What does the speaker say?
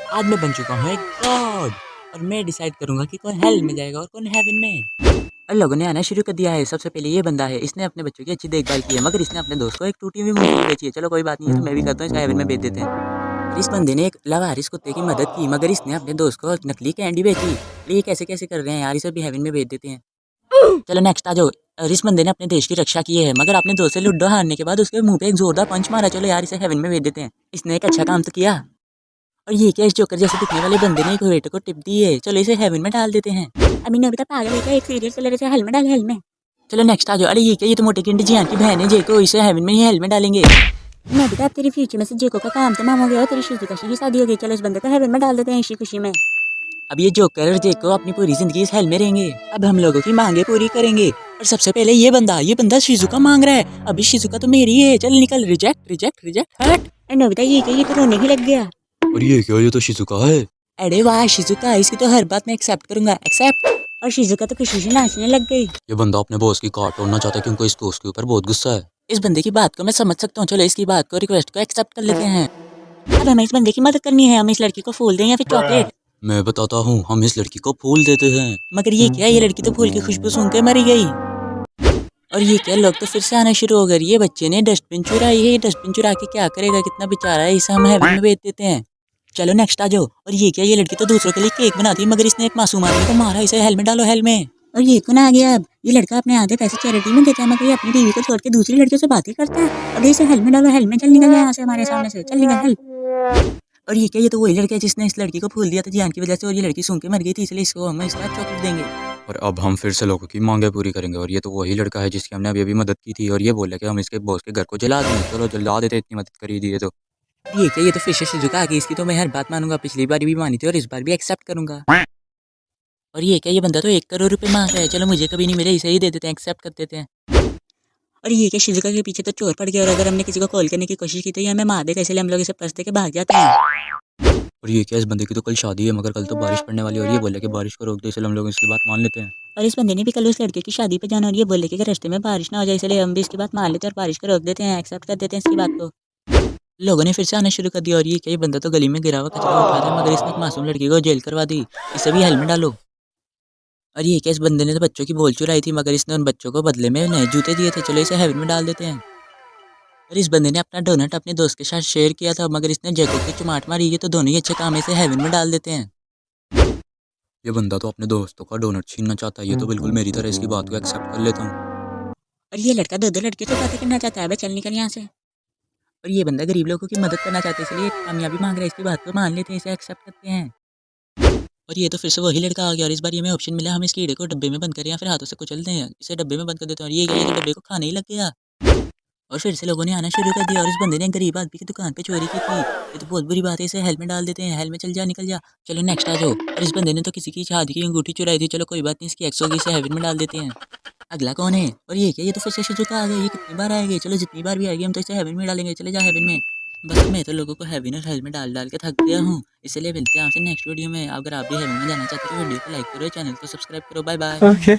आज मैं बन चुका हूँ एक गॉड और मैं डिसाइड करूंगा कि कौन हेल में जाएगा और कौन हेवन में। और लोगों ने आना शुरू कर दिया है। सबसे पहले ये बंदा है, इसने अपने बच्चों की अच्छी देखभाल की है, मगर इसने अपने दोस्त को एक टूटी हुई मूंगफली बेची है। चलो कोई बात नहीं है, तो मैं भी करता हूँ, इसका हेवन में बेच देते हैं। और इस बंदे ने एक लावारिस कुत्ते की मदद की, मगर इसने अपने दोस्त को नकली कैंडी बेची। अरे ये कैसे कैसे कर रहे हैं यार, इसे भी हेवन में बेच देते हैं। चलो नेक्स्ट आ जाओ। और इस बंदे ने अपने देश की रक्षा की है, मगर अपने दोस्त से लूडो हारने के बाद उसके मुंह पे एक जोरदार पंच मारा। चलो यार, इसे हेवन में भेज देते हैं, इसने एक अच्छा काम तो किया। और ये क्या, इस जोकर जैसे दिखने वाले बंदे ने एक वेटर को टिप दी है। चलो इसे हेवन में डाल देते हैं। अभी नोबिता पागल है क्या, एक सीरियल किलर इसे हेल में डाल, हेल में। चलो नेक्स्ट आ जाओ। अरे ये क्या, ये तो मोटे किंड जियान की बहन है जेको, इसे हेवन में ही हेल में डालेंगे। नोबिता अब तेरी फ्यूचर में से जेको का काम तमाम हो गया, तेरी शिजुका की शादी हो गई। चलो इस बंदे को हेवन में डाल देते हैं इसी खुशी में। अब ये जोकर और जेको अपनी पूरी जिंदगी इस हेल में रहेंगे। अब हम लोगों की मांगे पूरी करेंगे। और सबसे पहले ये बंदा शिजुका मांग रहा है। अभी शिजुका तो मेरी है, चल निकल। रिजेक्ट रिजेक्ट रिजेक्ट, हट। नोबिता ये क्या, ये तो रोने ही लग गया। और ये क्या, ये तो शिजुका है। अरे वाह शिजुका, इसकी तो हर बात मैं एक्सेप्ट करूंगा, एक्सेप्ट। और शिजुका तो खुशी से नाचने लग गई। ये बंदा अपने बॉस की कार तोड़ना चाहता है क्योंकि इस दोस्त के ऊपर बहुत गुस्सा है। इस बंदे की बात को मैं समझ सकता हूँ। चलो इसकी बात को, रिक्वेस्ट को एक्सेप्ट कर लेते हैं। अब हमें इस बंदे की मदद करनी है। हम इस लड़की को फूल दें या फिर चॉकलेट। मैं बताता हूँ, हम इस लड़की को फूल देते हैं। मगर ये क्या, ये लड़की तो फूल की खुशबू सूंघ के मरी गई। और ये क्या, लोग तो फिर से आना शुरू हो गए। ये बच्चे ने डस्टबिन चुराई है, ये डस्टबिन चुरा के क्या करेगा, कितना बेचारा है, इसे हम हेवन में बेच देते हैं। चलो नेक्स्ट आ जाओ। और ये क्या, ये लड़की तो दूसरों के लिए केक बनाती है, मगर इसने एक मासूम आदमी को मारा। इसे हेल में डालो, हेल में। और ये कौन आ गया अब, ये लड़का अपने आधे पैसे चैरिटी में देता है, मगर ये अपनी बीवी को छोड़ के दूसरी लड़कियों से बातें करता है। और इसे हेल में डालो, हेल में। चल निकल यहाँ से, हमारे सामने से चल निकल, हेल। और ये क्या, ये तो वही लड़का है जिसने इस लड़की को फूल दिया था जियान की वजह से, और ये लड़की सूंघ के मर गई थी, इसलिए इसको हम इसका चॉकलेट देंगे। और अब हम फिर से लोगों की मांगे पूरी करेंगे। और ये तो वही लड़का है जिसकी हमने अभी अभी मदद की थी, और ये बोला कि हम इसके बॉस के घर को जला देंगे। चलो जला देते, इतनी मदद करी दी है तो। ये क्या, ये तो फिर से शिजुका आ गई। इसकी तो मैं हर बात मानूंगा, पिछली बार भी मानी थी और इस बार भी एक्सेप्ट करूंगा। और ये क्या, ये बंदा तो 1 करोड़ रुपए मांग रहा है। चलो मुझे कभी नहीं मिले, इसे ही दे देते हैं, एक्सेप्ट कर देते हैं। और ये क्या, शिजुका के पीछे तो चोर पड़ गया, और अगर हमने किसी को कॉल करने की कोशिश की तो ये हमें मार देगा, इसलिए हम लोग इसे पर्स दे के भाग जाते हैं। और ये क्या, इस बंदे की तो कल शादी है, मगर कल तो बारिश पड़ने वाली है, और ये बोले कि बारिश को रोक दे, इसलिए हम लोग इसकी बात मान लेते हैं। और इस बंदे ने भी कल उस लड़के की शादी पे जाना, और ये बोले कि अगर रास्ते में बारिश ना हो जाए, इसलिए हम भी इसकी बात मान लेते हैं और बारिश को रोक देते हैं, एक्सेप्ट कर देते हैं इसकी बात को। लोगों ने फिर से आना शुरू कर दिया। और ये क्या, ये बंदा तो गली में गिरा हुआ कचरा उठा रहा है, मगर इसने एक मासूम लड़की को जेल करवा दी। इसे भी हेलमेट डालो। और ये क्या, इस बंदे ने तो बच्चों की बोल चुराई थी, मगर इसने उन बच्चों को बदले में नए जूते दिए थे। चलो इसे हेवन में डाल देते हैं। और इस बंदे ने अपना डोनट अपने दोस्त के साथ शेयर किया था, मगर इसने जैको की चुमाट मारी है, तो दोनों ही अच्छे काम है, इसे हेवन में डाल देते हैं। ये बंदा तो अपने दोस्तों का डोनट छीनना चाहता है, ये तो बिल्कुल मेरी तरह, इसकी बात को एक्सेप्ट कर लेता हूँ। और ये लड़का दो दो लड़कियों से बातें करना चाहता है, चल निकल यहाँ से। और ये बंदा गरीब लोगों की मदद करना चाहता है, इसलिए कामयाबी मांग रहा है, इसकी बात को मान लेते हैं, इसे एक्सेप्ट करते हैं। और ये तो फिर से वही लड़का आ गया, और इस बार ये हमें ऑप्शन मिला, हम इस कीड़े को डब्बे में बंद करें या फिर हाथों से कुचलते हैं। इसे डब्बे में बंद कर देते हैं। और ये क्या, ये तो डब्बे को खाने ही लग गया। और फिर से लोगों ने आना शुरू कर दिया। और इस बंदे ने एक गरीब आदमी की दुकान पे चोरी की थी, ये तो बहुत बुरी बात है, इसे हेल में डाल देते हैं। हेल में, चल जा, निकल जा। चलो नेक्स्ट आ जाओ। और इस बंदे ने तो किसी की शादी की अंगूठी चुराई थी। चलो कोई बात नहीं, इसकी एक्स होगी, इसे हेवन में डाल देते हैं। अगला कौन है? और ये क्या, ये तो फिर से शिजुका आ गई। ये कितनी बार आएगी? चलो जितनी बार भी आएगी हम तो इसे हेवन में डालेंगे। चले जा हेवन में। बस अब मैं तो लोगों को हेवन और हेल में डाल डाल के थक गया हूँ, इसलिए मिलते हैं आपसे नेक्स्ट वीडियो में। अगर आप भी हेवन में जाना चाहते हो तो वीडियो को लाइक करो, चैनल को सब्सक्राइब करो। Bye bye. Okay.